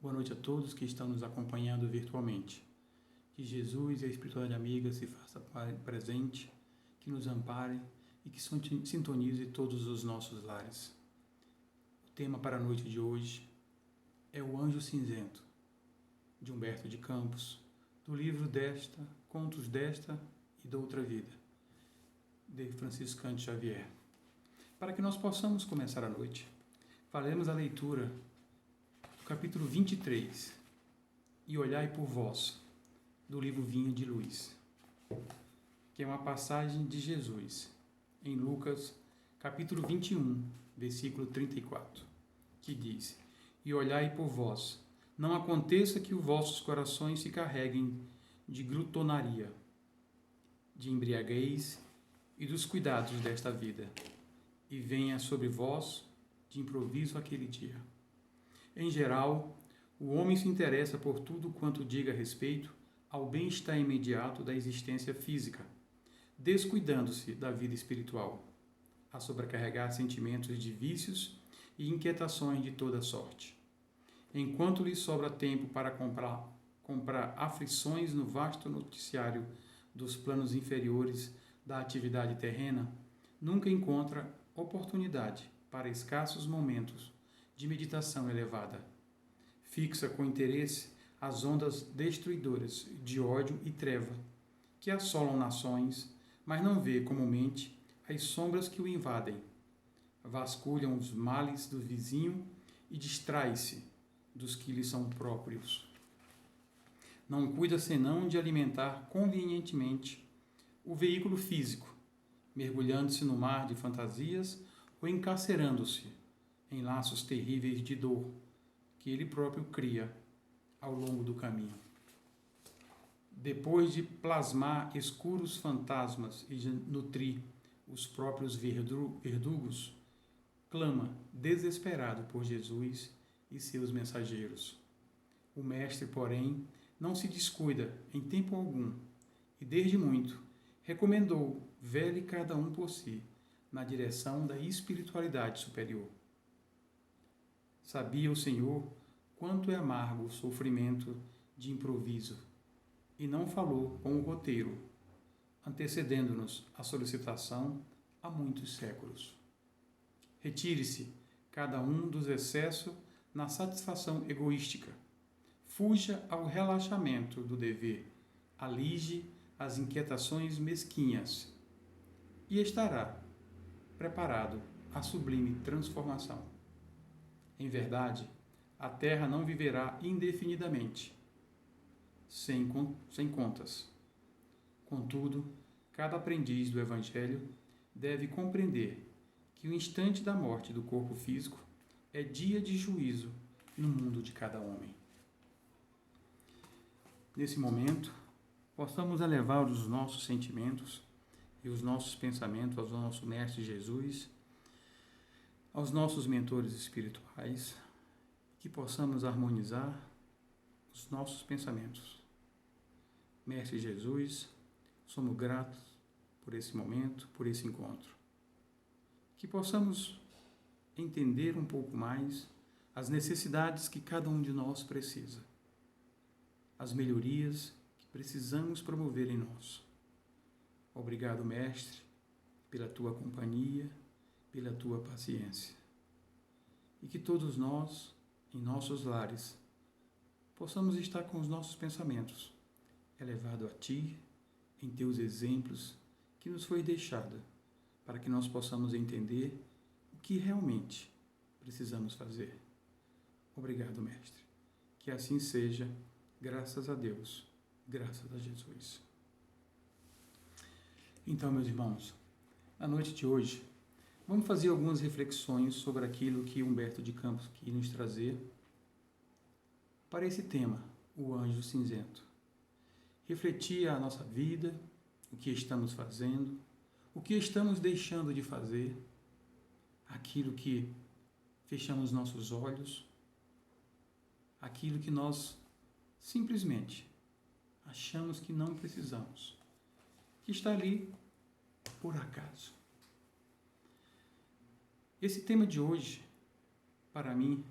Boa noite a todos que estão nos acompanhando virtualmente. Que Jesus e a espiritualidade amiga se faça presente, que nos ampare e que sintonize todos os nossos lares. O tema para a noite de hoje é O Anjo Cinzento, de Humberto de Campos, do livro Contos desta e da Outra Vida, de Francisco Cândido Xavier. Para que nós possamos começar a noite, faremos a leitura capítulo 23, E olhai por vós, do livro Vinha de Luz, que é uma passagem de Jesus, em Lucas, capítulo 21, versículo 34, que diz: E olhai por vós, não aconteça que os vossos corações se carreguem de glutonaria, de embriaguez e dos cuidados desta vida, e venha sobre vós de improviso aquele dia. Em geral, o homem se interessa por tudo quanto diga respeito ao bem-estar imediato da existência física, descuidando-se da vida espiritual, a sobrecarregar sentimentos de vícios e inquietações de toda sorte. Enquanto lhe sobra tempo para comprar aflições no vasto noticiário dos planos inferiores da atividade terrena, nunca encontra oportunidade para escassos momentos de meditação elevada. Fixa com interesse as ondas destruidoras de ódio e treva que assolam nações, mas não vê comumente as sombras que o invadem. Vasculham os males do vizinho e distrai-se dos que lhe são próprios. Não cuida senão de alimentar convenientemente o veículo físico, mergulhando-se no mar de fantasias ou encarcerando-se em laços terríveis de dor que ele próprio cria ao longo do caminho. Depois de plasmar escuros fantasmas e de nutrir os próprios verdugos, clama desesperado por Jesus e seus mensageiros. O mestre, porém, não se descuida em tempo algum e, desde muito, recomendou vele cada um por si na direção da espiritualidade superior. Sabia o Senhor quanto é amargo o sofrimento de improviso e não falou com o roteiro, antecedendo-nos a solicitação há muitos séculos. Retire-se cada um dos excessos na satisfação egoística. Fuja ao relaxamento do dever. Alige as inquietações mesquinhas e estará preparado à sublime transformação. Em verdade, a terra não viverá indefinidamente, sem contas. Contudo, cada aprendiz do Evangelho deve compreender que o instante da morte do corpo físico é dia de juízo no mundo de cada homem. Nesse momento, possamos elevar os nossos sentimentos e os nossos pensamentos ao nosso Mestre Jesus, aos nossos mentores espirituais, que possamos harmonizar os nossos pensamentos. Mestre Jesus, somos gratos por esse momento, por esse encontro. Que possamos entender um pouco mais as necessidades que cada um de nós precisa, as melhorias que precisamos promover em nós. Obrigado, Mestre, pela tua companhia, pela tua paciência. E que todos nós, em nossos lares, possamos estar com os nossos pensamentos elevados a Ti, em Teus exemplos que nos foi deixado, para que nós possamos entender o que realmente precisamos fazer. Obrigado, Mestre. Que assim seja, graças a Deus, graças a Jesus. Então, meus irmãos, na noite de hoje, vamos fazer algumas reflexões sobre aquilo que Humberto de Campos quis nos trazer para esse tema, o anjo cinzento. Refletir a nossa vida, o que estamos fazendo, o que estamos deixando de fazer, aquilo que fechamos nossos olhos, aquilo que nós simplesmente achamos que não precisamos, que está ali por acaso. Esse tema de hoje, para mim,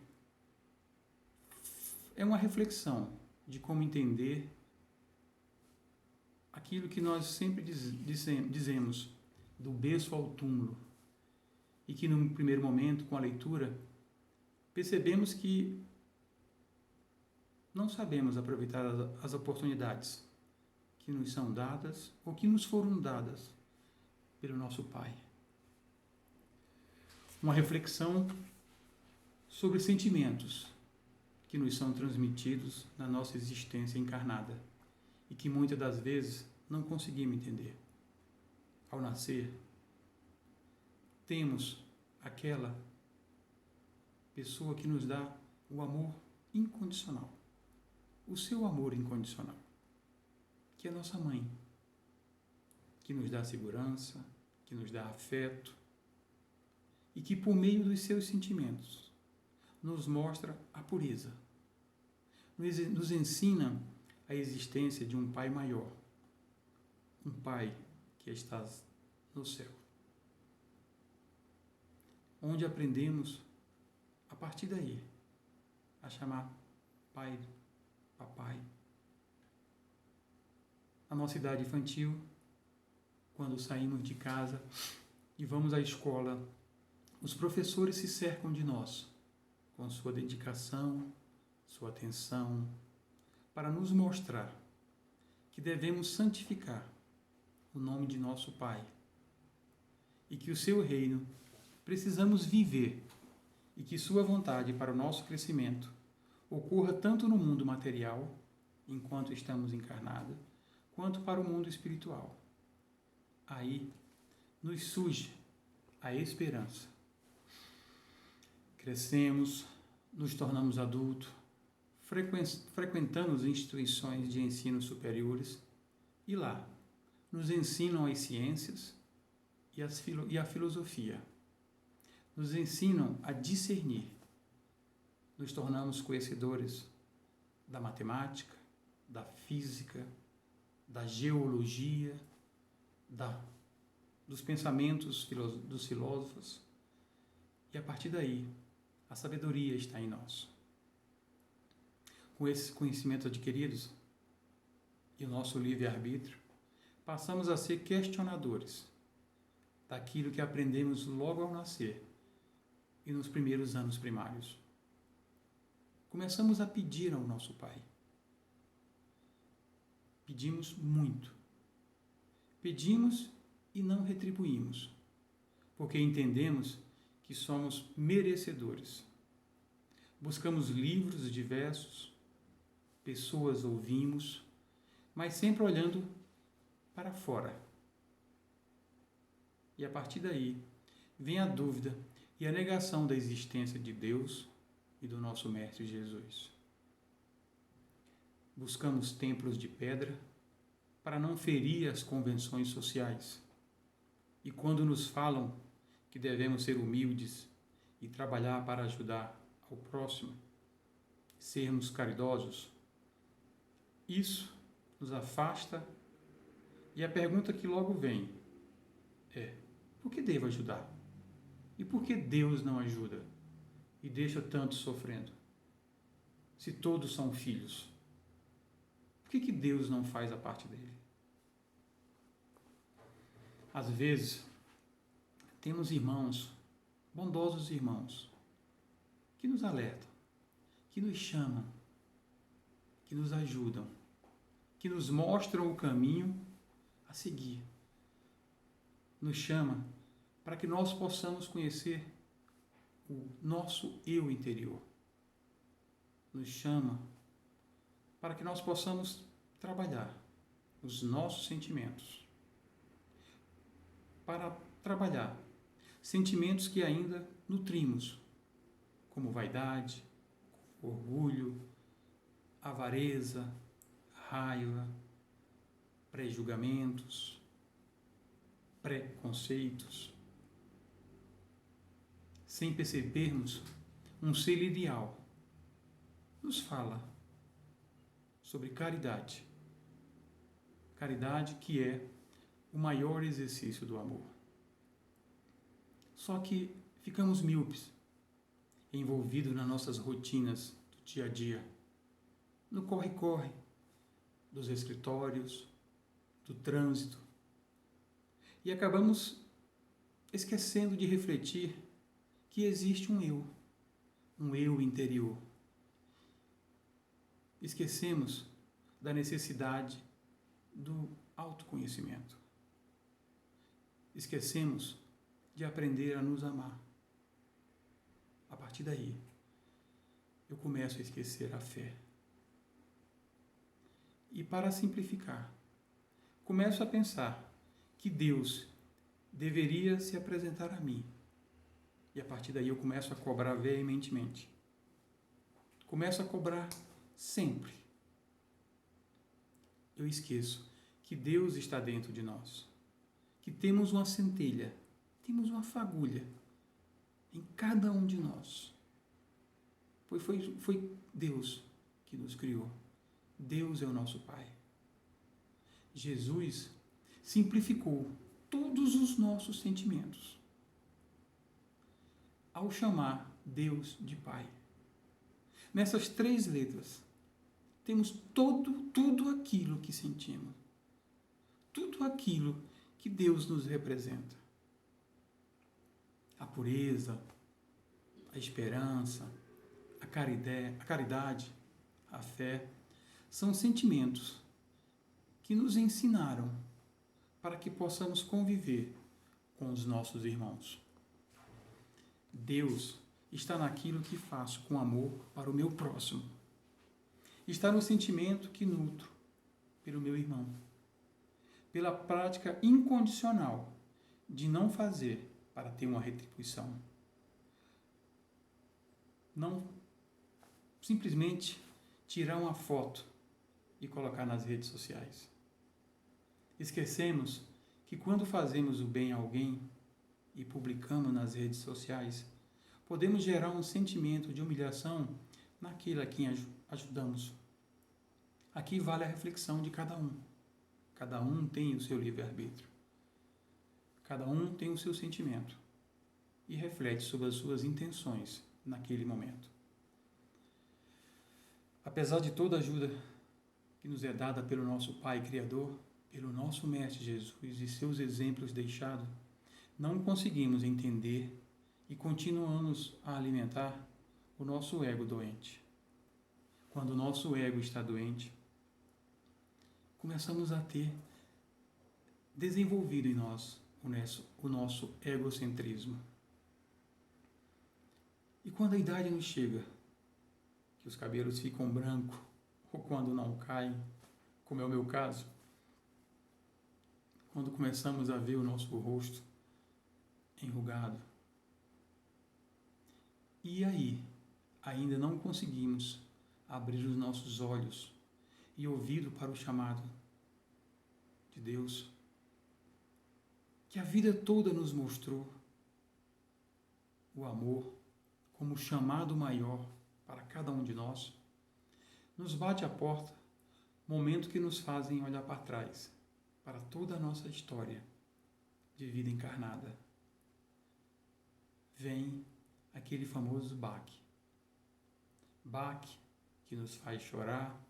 é uma reflexão de como entender aquilo que nós sempre dizemos, do berço ao túmulo, e que no primeiro momento, com a leitura, percebemos que não sabemos aproveitar as oportunidades que nos são dadas ou que nos foram dadas pelo nosso Pai. Uma reflexão sobre sentimentos que nos são transmitidos na nossa existência encarnada e que muitas das vezes não conseguimos entender. Ao nascer, temos aquela pessoa que nos dá o amor incondicional, o seu amor incondicional, que é nossa mãe, que nos dá segurança, que nos dá afeto e que, por meio dos seus sentimentos, nos mostra a pureza, nos ensina a existência de um Pai maior, um Pai que está no céu, onde aprendemos, a partir daí, a chamar Pai, Papai. Na nossa idade infantil, quando saímos de casa e vamos à escola, os professores se cercam de nós, com sua dedicação, sua atenção, para nos mostrar que devemos santificar o nome de nosso Pai e que o seu reino precisamos viver e que sua vontade para o nosso crescimento ocorra tanto no mundo material, enquanto estamos encarnados, quanto para o mundo espiritual. Aí nos surge a esperança. Crescemos, nos tornamos adultos, frequentamos instituições de ensino superiores e lá nos ensinam as ciências e a filosofia. Nos ensinam a discernir. Nos tornamos conhecedores da matemática, da física, da geologia, dos pensamentos dos filósofos. E a partir daí, a sabedoria está em nós. Com esses conhecimentos adquiridos e o nosso livre-arbítrio, passamos a ser questionadores daquilo que aprendemos logo ao nascer e nos primeiros anos primários. Começamos a pedir ao nosso Pai. Pedimos muito. Pedimos e não retribuímos, porque entendemos que somos merecedores. Buscamos livros diversos, pessoas ouvimos, mas sempre olhando para fora. E a partir daí, vem a dúvida e a negação da existência de Deus e do nosso Mestre Jesus. Buscamos templos de pedra para não ferir as convenções sociais. E quando nos falam que devemos ser humildes e trabalhar para ajudar ao próximo, sermos caridosos, isso nos afasta. E a pergunta que logo vem é: por que devo ajudar? E por que Deus não ajuda e deixa tantos sofrendo? Se todos são filhos, por que Deus não faz a parte dele? Às vezes, temos irmãos, bondosos irmãos, que nos alertam, que nos chamam, que nos ajudam, que nos mostram o caminho a seguir. Nos chama para que nós possamos conhecer o nosso eu interior. Nos chama para que nós possamos trabalhar os nossos sentimentos. Para trabalhar sentimentos que ainda nutrimos, como vaidade, orgulho, avareza, raiva, pré-julgamentos, preconceitos. Sem percebermos, um ser ideal nos fala sobre caridade. Caridade que é o maior exercício do amor. Só que ficamos míopes, envolvidos nas nossas rotinas do dia a dia, no corre-corre dos escritórios, do trânsito, e acabamos esquecendo de refletir que existe um eu interior. Esquecemos da necessidade do autoconhecimento. Esquecemos de aprender a nos amar. A partir daí, eu começo a esquecer a fé. E para simplificar, começo a pensar que Deus deveria se apresentar a mim. E a partir daí eu começo a cobrar veementemente. Começo a cobrar sempre. Eu esqueço que Deus está dentro de nós. Que temos uma centelha, temos uma fagulha em cada um de nós. Pois foi Deus que nos criou. Deus é o nosso Pai. Jesus simplificou todos os nossos sentimentos ao chamar Deus de Pai. Nessas 3 letras, temos tudo aquilo que sentimos. Tudo aquilo que Deus nos representa. A pureza, a esperança, a caridade, a fé, são sentimentos que nos ensinaram para que possamos conviver com os nossos irmãos. Deus está naquilo que faço com amor para o meu próximo. Está no sentimento que nutro pelo meu irmão. Pela prática incondicional de não fazer para ter uma retribuição. Não simplesmente tirar uma foto e colocar nas redes sociais. Esquecemos que quando fazemos o bem a alguém e publicamos nas redes sociais, podemos gerar um sentimento de humilhação naquele a quem ajudamos. Aqui vale a reflexão de cada um. Cada um tem o seu livre-arbítrio. Cada um tem o seu sentimento e reflete sobre as suas intenções naquele momento. Apesar de toda a ajuda que nos é dada pelo nosso Pai Criador, pelo nosso Mestre Jesus e seus exemplos deixados, não conseguimos entender e continuamos a alimentar o nosso ego doente. Quando o nosso ego está doente, começamos a ter desenvolvido em nós o nosso egocentrismo. E quando a idade nos chega, que os cabelos ficam brancos, ou quando não caem, como é o meu caso, quando começamos a ver o nosso rosto enrugado, e aí ainda não conseguimos abrir os nossos olhos e ouvido para o chamado de Deus, que a vida toda nos mostrou o amor como chamado maior para cada um de nós, nos bate à porta momentos que nos fazem olhar para trás, para toda a nossa história de vida encarnada. Vem aquele famoso baque. Baque que nos faz chorar,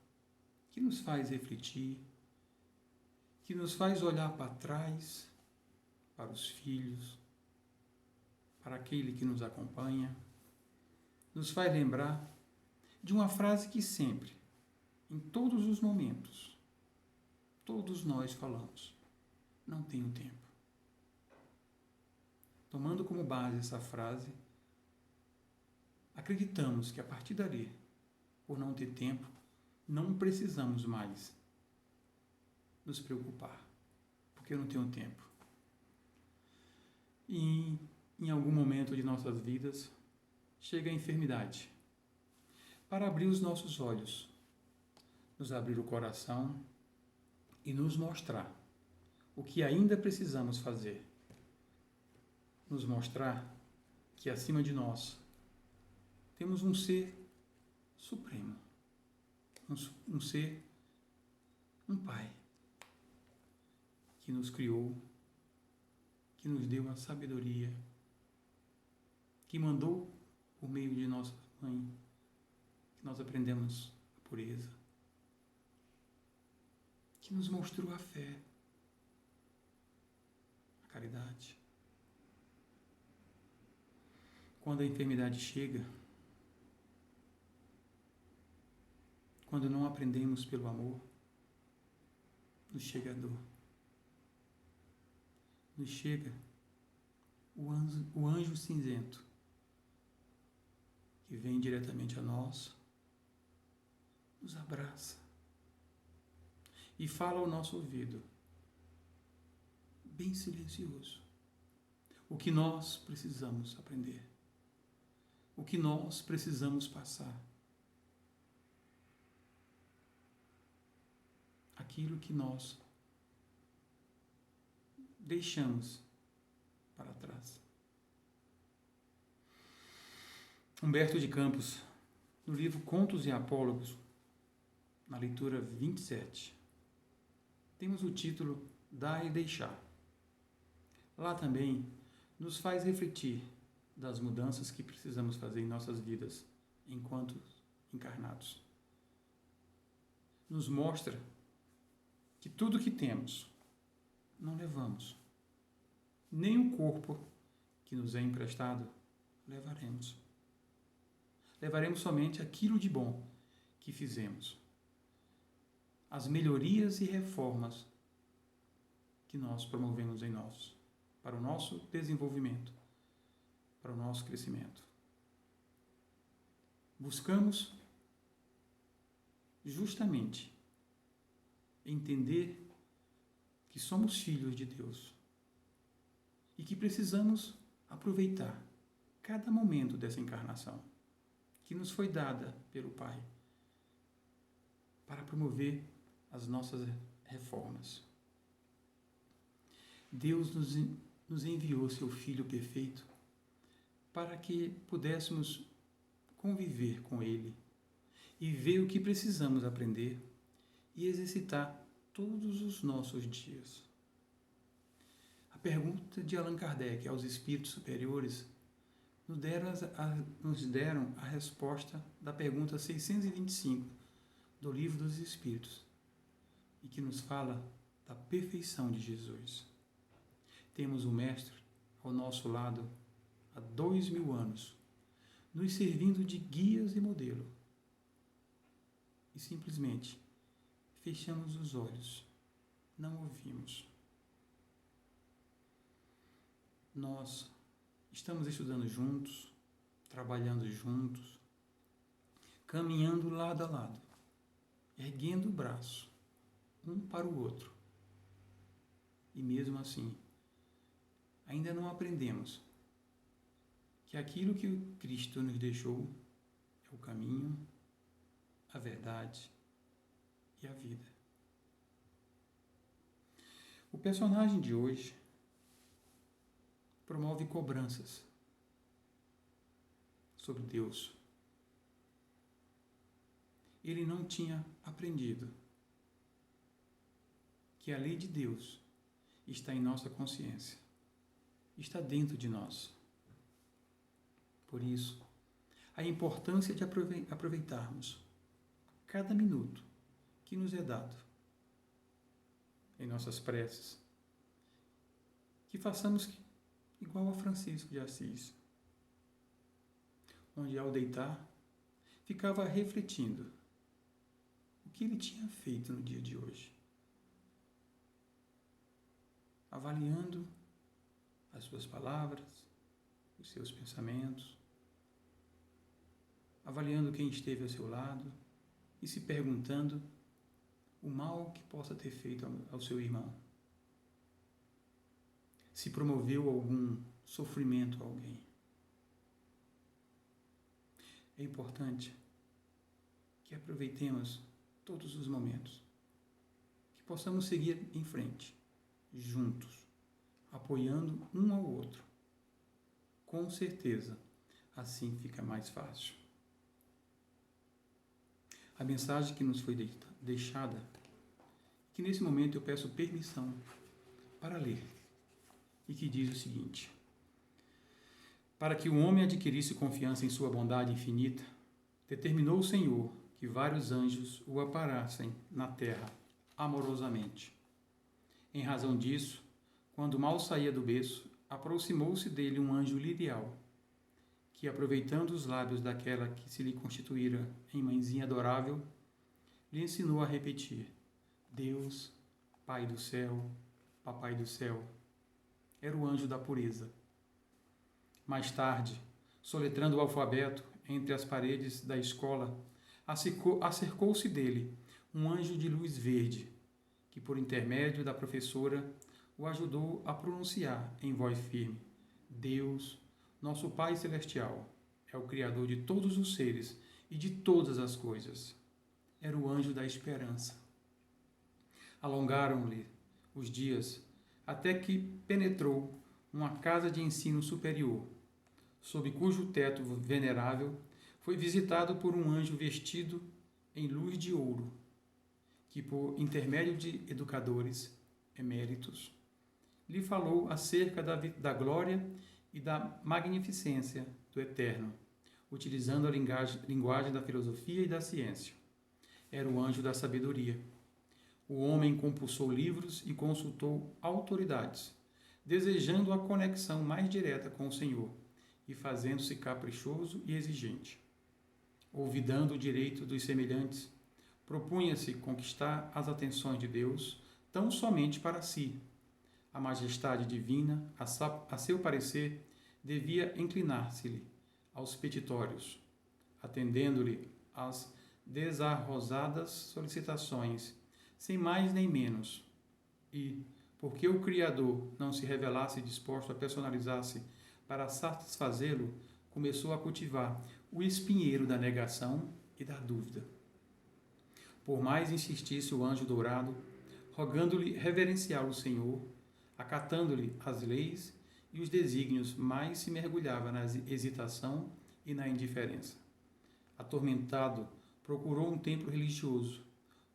que nos faz refletir, que nos faz olhar para trás, para os filhos, para aquele que nos acompanha, nos faz lembrar de uma frase que sempre, em todos os momentos, todos nós falamos: não tenho tempo. Tomando como base essa frase, acreditamos que a partir dali, por não ter tempo, não precisamos mais nos preocupar, porque eu não tenho tempo. E em algum momento de nossas vidas, chega a enfermidade. Para abrir os nossos olhos, nos abrir o coração e nos mostrar o que ainda precisamos fazer. Nos mostrar que acima de nós temos um ser supremo, um ser, um Pai, que nos criou, que nos deu a sabedoria, que mandou por meio de nossa mãe, que nós aprendemos a pureza, que nos mostrou a fé, a caridade. Quando a enfermidade chega, quando não aprendemos pelo amor, nos chega a dor. Nos chega o anjo cinzento, que vem diretamente a nós, nos abraça e fala ao nosso ouvido, bem silencioso, o que nós precisamos aprender, o que nós precisamos passar, aquilo que nós deixamos para trás. Humberto de Campos, no livro Contos e Apólogos, na leitura 27, temos o título Dar e Deixar. Lá também nos faz refletir das mudanças que precisamos fazer em nossas vidas enquanto encarnados. Nos mostra que tudo que temos não levamos, nem o corpo que nos é emprestado levaremos. Levaremos somente aquilo de bom que fizemos, as melhorias e reformas que nós promovemos em nós, para o nosso desenvolvimento, para o nosso crescimento. Buscamos justamente entender que somos filhos de Deus e que precisamos aproveitar cada momento dessa encarnação que nos foi dada pelo Pai para promover as nossas reformas. Deus nos enviou seu Filho perfeito para que pudéssemos conviver com Ele e ver o que precisamos aprender e exercitar todos os nossos dias. A pergunta de Allan Kardec aos espíritos superiores nos deram a resposta da pergunta 625 do Livro dos Espíritos, e que nos fala da perfeição de Jesus. Temos o Mestre ao nosso lado há 2000 anos, nos servindo de guias e modelo. E simplesmente fechamos os olhos, não ouvimos. Nós estamos estudando juntos, trabalhando juntos, caminhando lado a lado, erguendo o braço, um para o outro. E mesmo assim, ainda não aprendemos que aquilo que o Cristo nos deixou é o caminho, a verdade e a vida. O personagem de hoje promove cobranças sobre Deus. Ele não tinha aprendido que a lei de Deus está em nossa consciência, está dentro de nós. Por isso, a importância de aproveitarmos cada minuto que nos é dado em nossas preces, que façamos igual a Francisco de Assis, onde ao deitar ficava refletindo o que ele tinha feito no dia de hoje, avaliando as suas palavras, os seus pensamentos, avaliando quem esteve ao seu lado e se perguntando o mal que possa ter feito ao seu irmão. Se promoveu algum sofrimento a alguém. É importante que aproveitemos todos os momentos, que possamos seguir em frente, juntos, apoiando um ao outro. Com certeza, assim fica mais fácil. A mensagem que nos foi deixada, que nesse momento eu peço permissão para ler, e que diz o seguinte: para que o homem adquirisse confiança em sua bondade infinita, determinou o Senhor que vários anjos o aparassem na terra amorosamente. Em razão disso, quando mal saía do berço, aproximou-se dele um anjo lirial, que, aproveitando os lábios daquela que se lhe constituíra em mãezinha adorável, lhe ensinou a repetir: Deus, Pai do céu, Papai do céu. Era o anjo da pureza. Mais tarde, soletrando o alfabeto entre as paredes da escola, acercou-se dele um anjo de luz verde, que, por intermédio da professora, o ajudou a pronunciar em voz firme: Deus, nosso Pai Celestial, é o Criador de todos os seres e de todas as coisas. Era o anjo da esperança. Alongaram-lhe os dias até que penetrou uma casa de ensino superior, sob cujo teto venerável foi visitado por um anjo vestido em luz de ouro, que, por intermédio de educadores eméritos, lhe falou acerca da glória e da magnificência do Eterno, utilizando a linguagem da filosofia e da ciência. Era o anjo da sabedoria. O homem compulsou livros e consultou autoridades, desejando a conexão mais direta com o Senhor e fazendo-se caprichoso e exigente. Olvidando o direito dos semelhantes, propunha-se conquistar as atenções de Deus tão somente para si. A majestade divina, a seu parecer, devia inclinar-se-lhe aos petitórios, atendendo-lhe às desarrosadas solicitações, sem mais nem menos. E, porque o Criador não se revelasse disposto a personalizar-se para satisfazê-lo, começou a cultivar o espinheiro da negação e da dúvida. Por mais insistisse o anjo dourado, rogando-lhe reverenciar o Senhor, acatando-lhe as leis e os desígnios, mais se mergulhava na hesitação e na indiferença. Atormentado, procurou um templo religioso,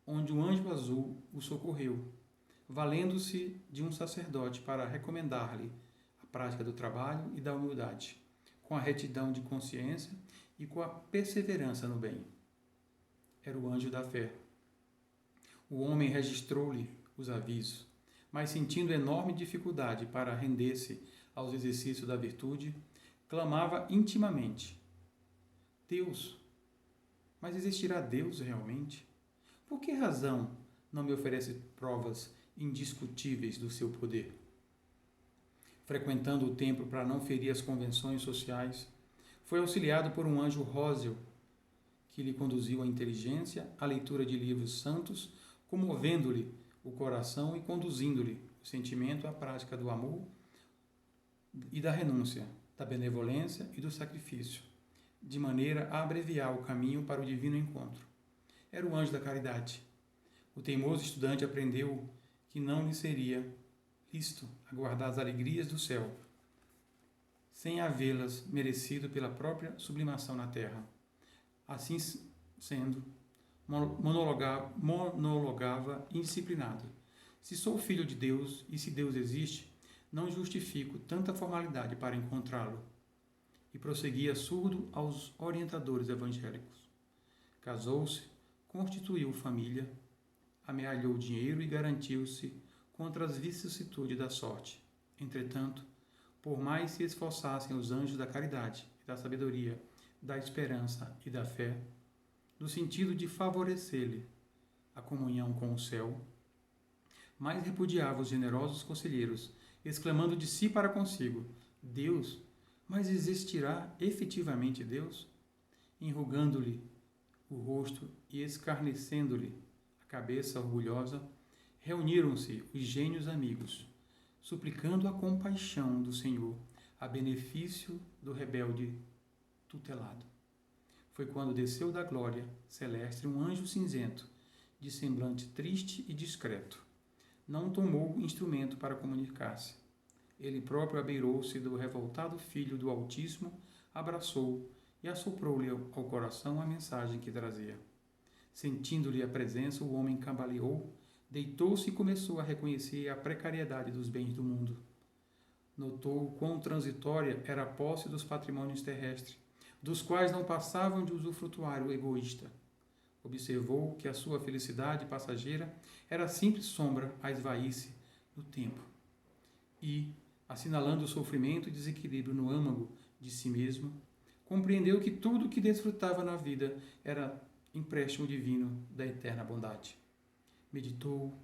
onde um anjo azul o socorreu, valendo-se de um sacerdote para recomendar-lhe a prática do trabalho e da humildade, com a retidão de consciência e com a perseverança no bem. Era o anjo da fé. O homem registrou-lhe os avisos, mas sentindo enorme dificuldade para render-se aos exercícios da virtude, clamava intimamente: Deus, mas existirá Deus realmente? Por que razão não me oferece provas indiscutíveis do seu poder? Frequentando o templo para não ferir as convenções sociais, foi auxiliado por um anjo róseo que lhe conduziu a inteligência, a leitura de livros santos, comovendo-lhe o coração e conduzindo-lhe o sentimento à prática do amor e da renúncia, da benevolência e do sacrifício, de maneira a abreviar o caminho para o divino encontro. Era o anjo da caridade. O teimoso estudante aprendeu que não lhe seria lícito aguardar as alegrias do céu, sem havê-las merecido pela própria sublimação na terra. Assim sendo, monologava indisciplinado: se sou filho de Deus e se Deus existe, não justifico tanta formalidade para encontrá-lo. E prosseguia surdo aos orientadores evangélicos. Casou-se, constituiu família, amealhou dinheiro e garantiu-se contra as vicissitudes da sorte. Entretanto, por mais se esforçassem os anjos da caridade e da sabedoria, da esperança e da fé, no sentido de favorecer-lhe a comunhão com o céu, mais repudiava os generosos conselheiros, exclamando de si para consigo: Deus, mas existirá efetivamente Deus? Enrugando-lhe o rosto e escarnecendo-lhe a cabeça orgulhosa, reuniram-se os gênios amigos, suplicando a compaixão do Senhor a benefício do rebelde tutelado. Foi quando desceu da glória celeste um anjo cinzento, de semblante triste e discreto. Não tomou instrumento para comunicar-se. Ele próprio abeirou-se do revoltado filho do Altíssimo, abraçou e assoprou-lhe ao coração a mensagem que trazia. Sentindo-lhe a presença, o homem cambaleou, deitou-se e começou a reconhecer a precariedade dos bens do mundo. Notou quão transitória era a posse dos patrimônios terrestres, dos quais não passavam de usufrutuário egoísta. Observou que a sua felicidade passageira era simples sombra a esvair-se no tempo. E, assinalando o sofrimento e desequilíbrio no âmago de si mesmo, compreendeu que tudo o que desfrutava na vida era empréstimo divino da eterna bondade. Meditou,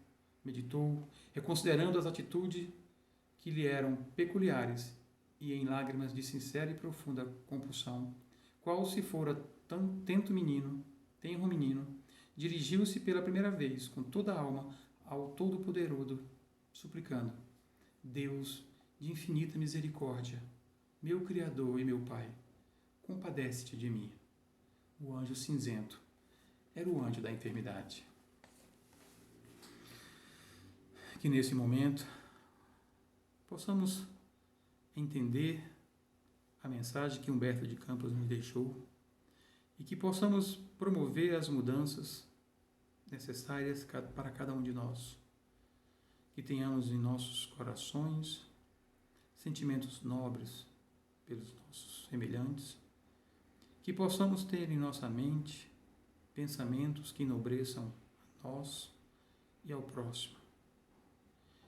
reconsiderando as atitudes que lhe eram peculiares e em lágrimas de sincera e profunda compulsão, qual se fora tenro menino, dirigiu-se pela primeira vez com toda a alma ao Todo-Poderoso, suplicando: Deus de infinita misericórdia, meu Criador e meu Pai, compadece-te de mim. O anjo cinzento era o anjo da enfermidade. Que nesse momento possamos entender a mensagem que Humberto de Campos nos deixou e que possamos promover as mudanças necessárias para cada um de nós. Que tenhamos em nossos corações sentimentos nobres pelos nossos semelhantes, que possamos ter em nossa mente pensamentos que enobreçam a nós e ao próximo,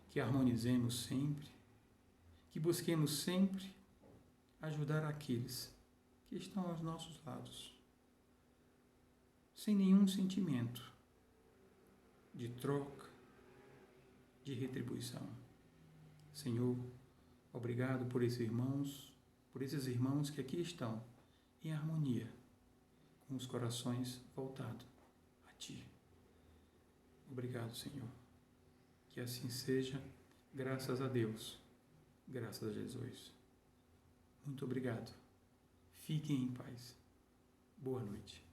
que harmonizemos sempre, que busquemos sempre ajudar aqueles que estão aos nossos lados, sem nenhum sentimento de troca, de retribuição. Senhor, obrigado por esses irmãos que aqui estão em harmonia, com os corações voltados a Ti. Obrigado, Senhor. Que assim seja, graças a Deus, graças a Jesus. Muito obrigado. Fiquem em paz. Boa noite.